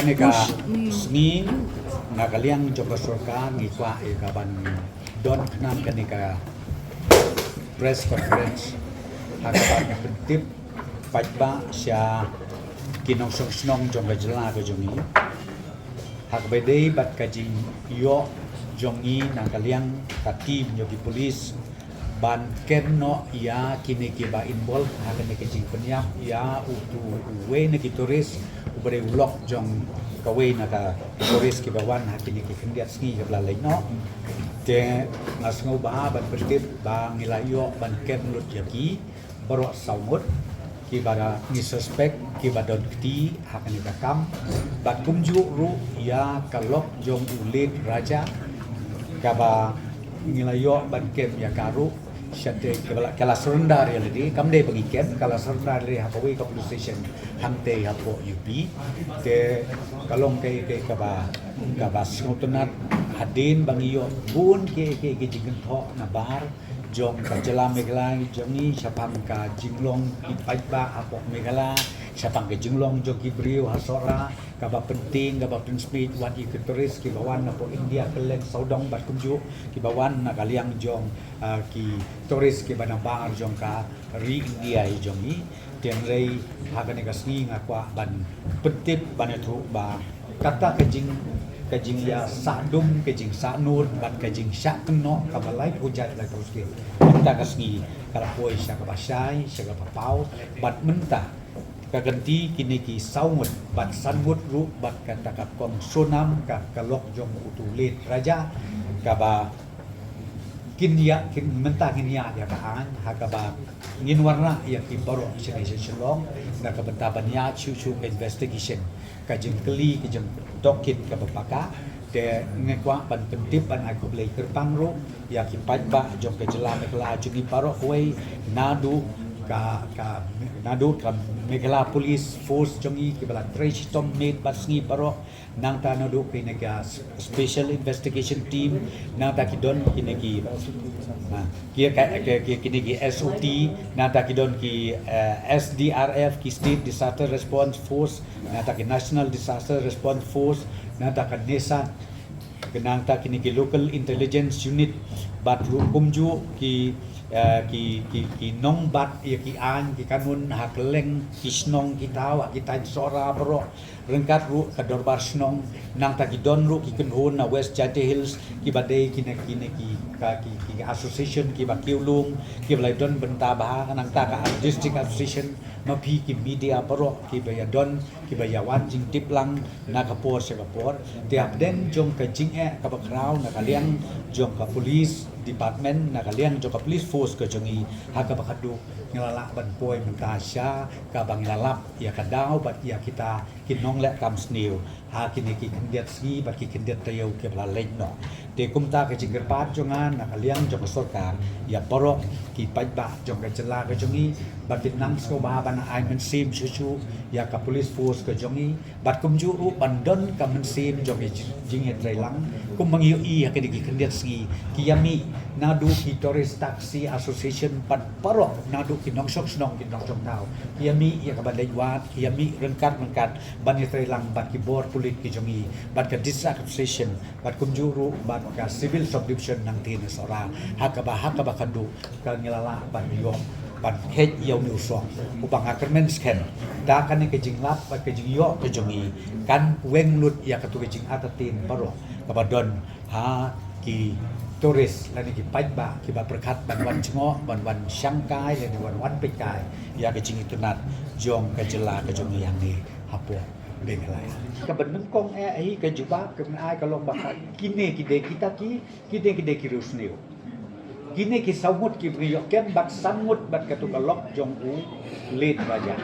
hakaneka sngi ngakaliang joko surka ngikwa ikaban don knan kanika press conference hakaban pentip pajba sya kinong song jong gajela ko jongi hakbedei bat kajing yo jongi ngakaliang katim yogi polis ban kerno ia kini kiba involve hakan ne kajing penyak ia utu uwe ne kituris ubere ulok jong kawe na ka turis kibawan hakini kikendiat sngi kabla laino te ngasngau ba ban pertip ba ngilayo ban ken lut yaki baro saumut kibara ni suspect kibadon kti hakani bakam bat kumju ru ia kalok jong ulit raja kaba ngilayo ban ken ya karu syate kala serendar ya ledi kamde pengiken kala serendar le hapawi ka police station hante hapo UP te kalong ke kaba snotunat hadin bangiyo bun ke jigen tho na bar jong ka jela megala jongi sapam ka jinglong ipaiba hapo megala sapang ke jinglong jogi brio hasora kaba penting kaba transmit wan ikitoris ki bawan na po India kelen saudong bat kumju ki bawan na kaliang jong ki toris ki banambar jong ka ri India jongi tiang rei hagan ka sni ngakwa ban pentip banethu ba kata kejing ya sadum kejing sanur ban kejing syak keno kabalai hujat la terus ke kita kasni kala poi syak basai syak papau bat mentah kaganti kini ki saumut bat sanwut ru bat kata ka kong sonam ka kalok jong utulit raja kaba kinya kin mentah kinya ya kaan hakaba ngin warna ya ki baro shalong na ka bentaban ya chu investigation ka jeng keli ka jeng dokin ka bapaka de ngekwa ban pentip ban aku blai kerpang ro ya ki pajba jong ka jela mekla jungi paro wei nadu ka megala police force jongi ki bala trace tom made basngi paro nang ta nadu pinega special investigation team nang ta kidon kinegi kia kinegi SOT nang ta kidon ki SDRF ki state disaster response force nang ta ki national disaster response force nang ta ka desa nang ta kinegi local intelligence unit bat kumju ki nong bat ya ki an ki kanun hakleng kisnong kitawa kita sora bro rengkat ru ka dorbar snong nang ta ki don ru ki kenhun na West Jati Hills ki badai ki association ki bakiulung ki balai don benta bah nang ta ka district association no pi ki media bro ki baya don ki baya wan jing tiplang na ka por se ka por tiap den jong ka jing ka bakrau na kaliang jong ka police department na kalian joka police force ke jongi haka bakadu ngelala ban poi mentasya ka banglalap ya kadau bat ya kita kinong le kam snew ha kini ki kendiat ski bat ki kendiat tayo ke bla lejno te kumta ke jingger pat jongan na kalian joka sorkar ya porok ki pajba jong ke jela ke jongi bat nang sko ba ban ai men sim chuchu ya ka police force ke jongi bat kumju ru bandon ka men sim jong jing het lang kum mangiu i ha ke ki kendiat ski kiyami nadu ki tourist taxi association pan parok nadu ki nong sok snong ki nong sok tau yami ya ka bandai wat yami rengkat ban ni lang bat ki bor pulit ki jongi bat ka district association bat kumjuru bat ka civil subdivision nang tin sora hakaba kadu ka ngilala ban yo ban het yaw ni usong upang akermen sken da kan ke jinglap bat ke jingyo ke jongi kan weng lut ya ka tu ke jing atatin parok kabadon ha ki turis lani ki pajba ki ba perkat ban cengok ban syangkai lani wan pekai ya ke jing itunat jong ke jela ke jong yang ni hapo bengelai ka beneng kong ai ke juba ke ai kalau bakal kini kita ki rusneu kini ki saumut ki brio ken bat samut bat katu kalok jong u lit raja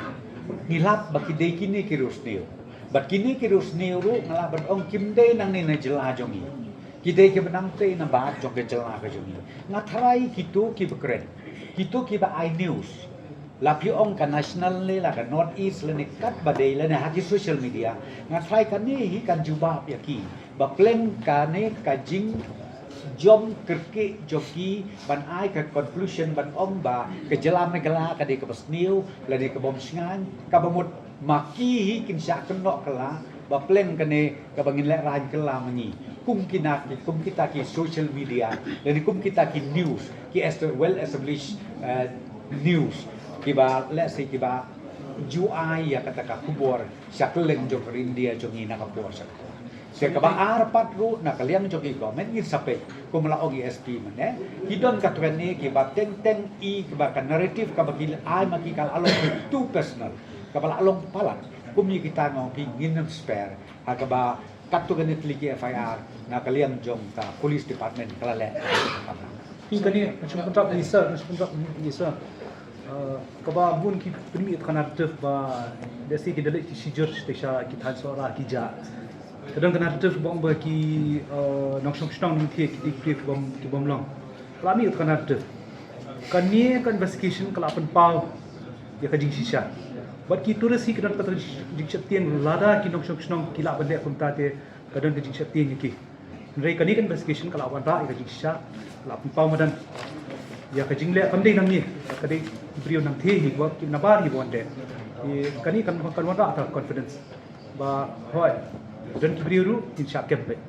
ngilap baki de kini ki rusneu bat kini ki rusneu ru ngala ban ong kimde nang ni na jela jongi kita ke benang te na ba jong ke jela ke jongi ngatrai kitu ki bekren kitu ki ba I news lapi ong ka national le la ka north east le ne kat badai le ne haki social media ngatrai kan ni hi kan juba ya ki ba plan ka ne ka jing jom kerke joki ban ai ka conclusion ban om ba ke jela megala ka de ka basniu le ne ka bom sngan ka bamut maki hi kin sya kenok kala bapleng kene kabangin le raj kelamani kum kita ki social media dan kum kita ki news ki well established news ki ba let's say ki ba UI ya kata ka kubor syakleng jok India jok ina kapor sak se ka ba arpat ru na kaliang jok iko men ir sape kum la ogi SP mane hidon ka trene ki ba teng I ki ba ka narrative ka ba ki ai ma ki kal along too personal ka ba along palat kum ni kita ngong pi nginem spare ha ka ba katu ganit ligi FIR na kaliang jong ka police department kala le Hingga ni macam kontrak Lisa kaba bun ki primi kana tef ba desi ki dalek si jur station ki than sora ki ja kadang kana tef bom ba ki nongsong stang ni thi ki bom long lami kana tef kan ni kan investigation kala pen pau ya ka jing shisha bat ki turasi kadang kata jing chatien lada ki nongsong stang ki la bande kun ta te kadang ki jing chatien ki rei kan ni kan investigation kala wan ra ka jing shisha la pen pau madan ya ka jingle pandai nang ni kadai brio nang the hi wa ki nabar hi bonde kani kan wara ta confidence ba hoy dan ki brio ru in sha kempe